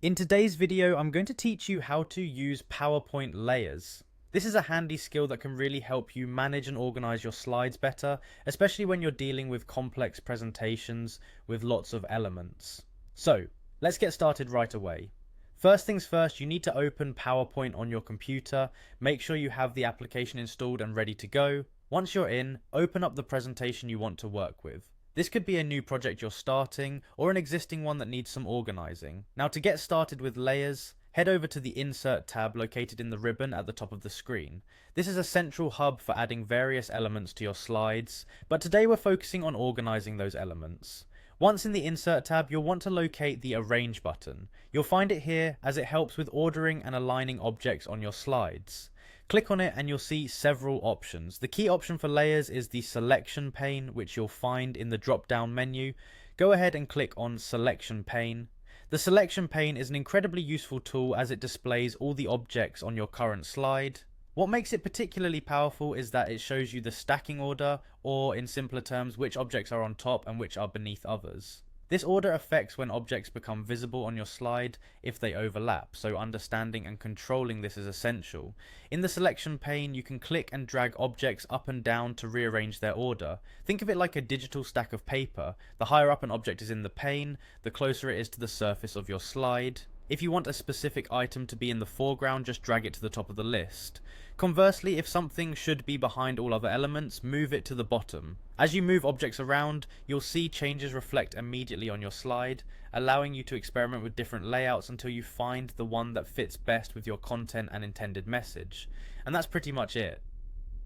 In today's video, I'm going to teach you how to use PowerPoint layers. This is a handy skill that can really help you manage and organize your slides better, especially when you're dealing with complex presentations with lots of elements. So, let's get started right away. First things first, you need to open PowerPoint on your computer. Make sure you have the application installed and ready to go. Once you're in, open up the presentation you want to work with. This could be a new project you're starting, or an existing one that needs some organizing. Now, to get started with layers, head over to the Insert tab located in the ribbon at the top of the screen. This is a central hub for adding various elements to your slides, but today we're focusing on organizing those elements. Once in the Insert tab, you'll want to locate the Arrange button. You'll find it here as it helps with ordering and aligning objects on your slides. Click on it and you'll see several options. The key option for layers is the selection pane, which you'll find in the drop down menu. Go ahead and click on selection pane. The selection pane is an incredibly useful tool as it displays all the objects on your current slide. What makes it particularly powerful is that it shows you the stacking order, or in simpler terms, which objects are on top and which are beneath others. This order affects when objects become visible on your slide if they overlap, so understanding and controlling this is essential. In the selection pane, you can click and drag objects up and down to rearrange their order. Think of it like a digital stack of paper. The higher up an object is in the pane, the closer it is to the surface of your slide. If you want a specific item to be in the foreground, just drag it to the top of the list. Conversely, if something should be behind all other elements, move it to the bottom. As you move objects around, you'll see changes reflect immediately on your slide, allowing you to experiment with different layouts until you find the one that fits best with your content and intended message. And that's pretty much it.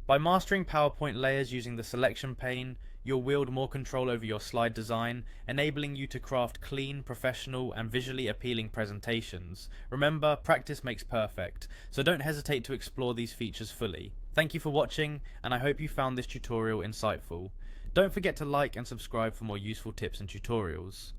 By mastering PowerPoint layers using the selection pane, you'll wield more control over your slide design, enabling you to craft clean, professional, and visually appealing presentations. Remember, practice makes perfect, so don't hesitate to explore these features fully. Thank you for watching, and I hope you found this tutorial insightful. Don't forget to like and subscribe for more useful tips and tutorials.